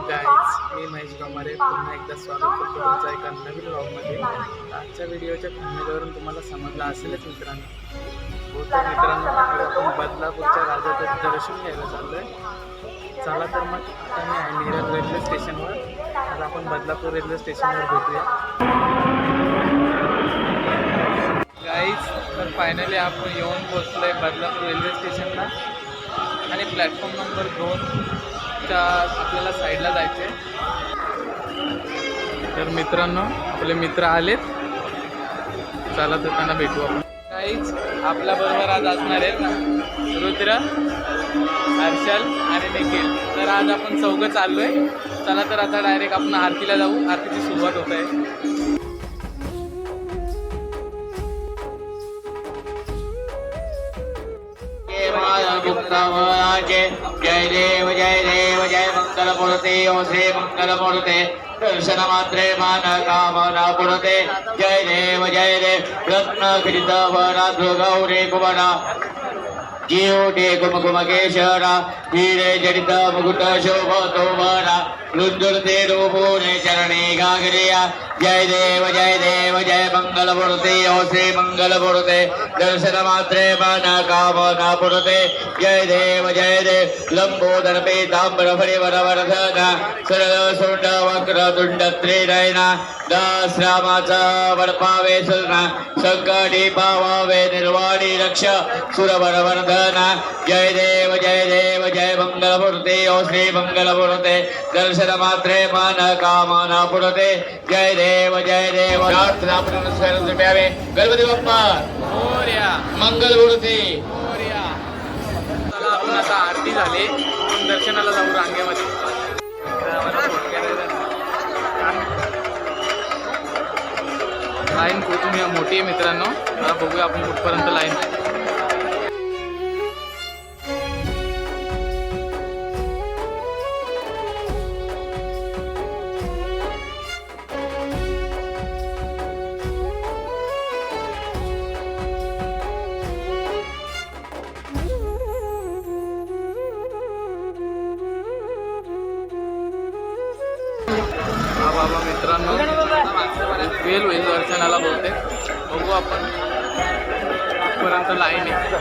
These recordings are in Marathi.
गाईज, मी महेश गमारे पुन्हा एकदा स्वागत करतो तुमच्या एका नवीन व्लॉगमध्ये. आजच्या व्हिडिओच्या थंबनेलवरून तुम्हाला समजलं असेलच मित्रांनो. तर मित्रांनो, आज आपण बदलापूरच्या राजाचं दर्शन घ्यायला चाललो आहे. चला तर मग आता मी आहे नीरज रेल्वे स्टेशनवर. आज आपण बदलापूर रेल्वे स्टेशनवर भेटूया. गाईज, तर फायनली आपण येऊन पोचलो आहे बदलापूर रेल्वे स्टेशनला आणि प्लॅटफॉर्म नंबर 2च्या आपल्याला साईडला जायचं आहे. तर मित्रांनो, आपले मित्र आलेत. चला तर त्यांना भेटू आपण. काहीच आपल्याबरोबर आज असणार आहेत ना, रुद्र, हर्षल आणि निखिल. तर आज आपण चौघं चाललो आहे. चला तर आता डायरेक्ट आपण आरतीला जाऊ. आरतीची सुरुवात होत आहे. जय देव जय देव जय मंगलमूर्ते ओ श्री मंगलमूर्ते दर्शन मात्रे मान कामना पुरते जय देव रत्न खिदित वरा गौरी कुमारा जीवटे कुमकुमकेशरा हीरे जडित मुकुट शोभतो वरा लुंजुरते रूपोने चरणे गागरिया जय देव जय मंगलमूर्ते ओ श्री मंगलमूर्ते दर्शन मात्रे मन कामना पुरते जय देव लंबोदर पीतांबर फणिवरवर्धन सरळ सुंड वक्र तुंड त्रिनयना दास रामाचा वडपावे सुना संकटी पावावे निर्वाणी रक्ष सुरवरवर्धन जय देव जय मंगलमूर्ते ओ श्री मंगलमूर्ते दर्शन मात्रे मन कामना पुरते जय देव प्रार्थना प्यावे गणपती बाप्पा मोरया. मंगलमूर्ती. चला, आपण आता आरती झाली, आपण दर्शनाला जाऊ रांगेमध्ये. लाईन खूप मोठी आहे मित्रांनो. मला बघूया आपण कुठपर्यंत लाईन आहे. बाबा मित्रांनो, वेळ होईल दर्शनाला बहुतेक. बघू आपण कुठपर्यंत लाईन आहे.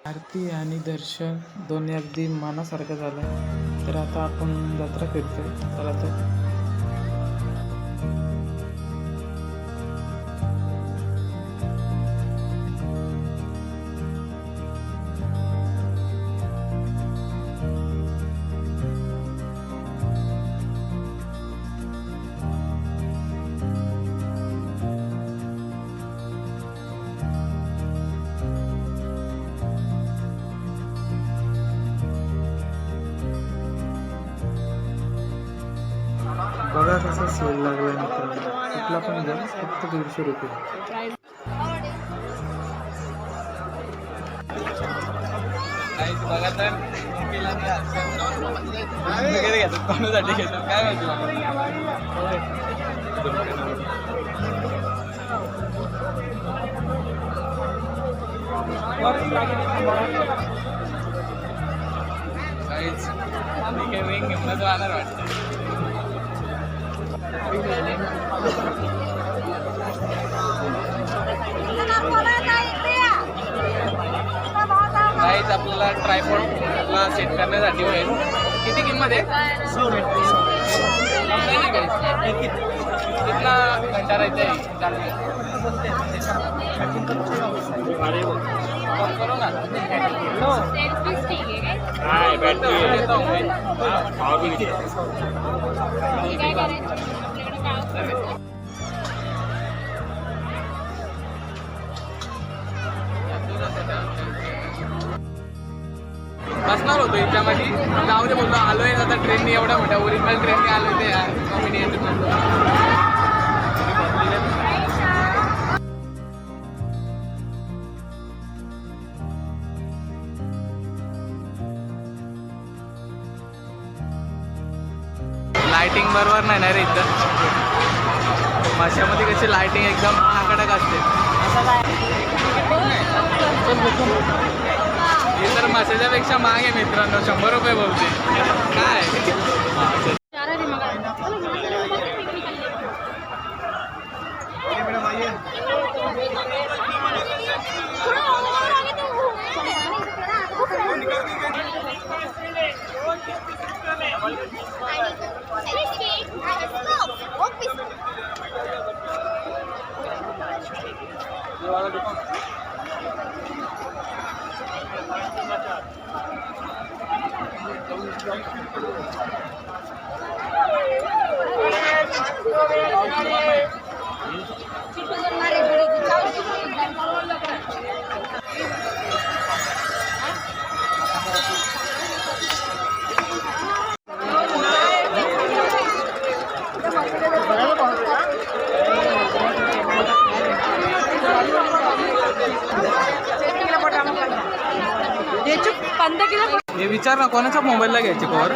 आरती आणि दर्शन दोन्ही अगदी मनासारखं झालं. तर आता आपण जत्रा फिरतोय. चला तर. बघा कसा सेल लागला मित्रांनो. कुठला पण घ्या, फक्त 150 रुपये. बघा तर वगैरे घेतात कोणासाठी घेतात काय माहिती काहीच रिंग घेऊन जाणार वाटतं. काहीच आपल्याला ट्रायपॉडला सेट करण्यासाठी होईल. किती किंमत आहे? कितना घंटा रहते हैं करो ना. बसणार होतो याच्यामध्ये जाऊ दे बोलतो आलोय आता ट्रेनने एवढ्या मोठ्या ओरिजिनल ट्रेनने आलोय ते लाइटिंग बरोबर नाही ना रे इथं. माशामध्ये कशी लाइटिंग एकदम कडक असते. हे तर माशाच्या पेक्षा महाग आहे मित्रांनो. 100 रुपये बोलते काय. हे विचार ना कोणाच्या मोबाईलला घ्यायचे कवर.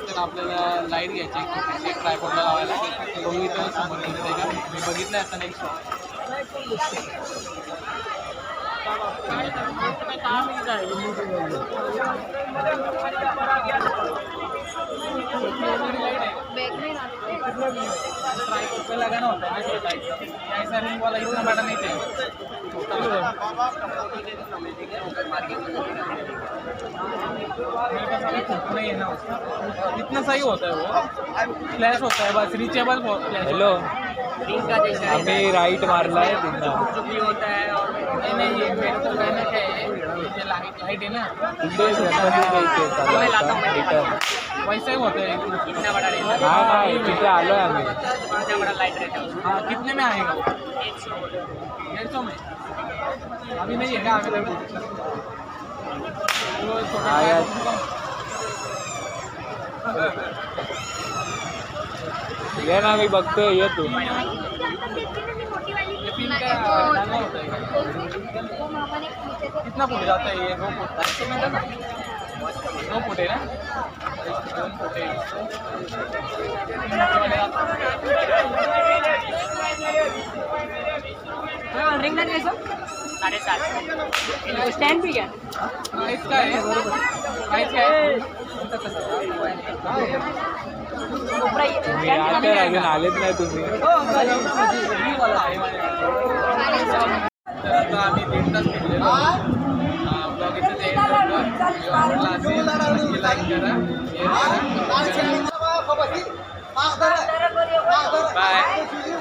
तर आपल्याला लाईट घ्यायची ट्रायपॉडला लावायला. मी तर समोर दिसतंय का मी बघितलं आता नेक्स्ट. ट्रायपॉड पे लगाना होता है ऐसा रिंग वाला इतना बड़ा नहीं चाहिए. नहीं है ना उसका इतना सही होता है वो. फ्लैश होता है बस रीचेबल फ्लैश. हेलो आम्ही राईट मारला आहे तिथं होता है. और नहीं ये मेरे को कहना है ये लाइट है ना वैसा ही होता है. कितना बड़ा रहेगा. हाँ भाई तिथे आलो है आम्ही. कितना बड़ा लाइट रहेगा. हाँ कितने में आएगा. 150 में अभी नहीं है ना अवेलेबल. ये ना मी बघतोय ये तू. कितना फुट जाता है ये. 2 फुट 2 फुट है ना. 2 फुट है. रिंग नाही घ्यायचं. स्टँड भी घ्या. प्राईस काय आहे? प्राईस काय आहे? आलेच नाही तुम्ही. तर आता आम्ही 1.5 तास फिरलेलो ब्लॉग इथं एंड करतो. व्हिडिओ आवडला असेल नक्की लाईक करा, शेअर करा, कमेंट करा. बाय.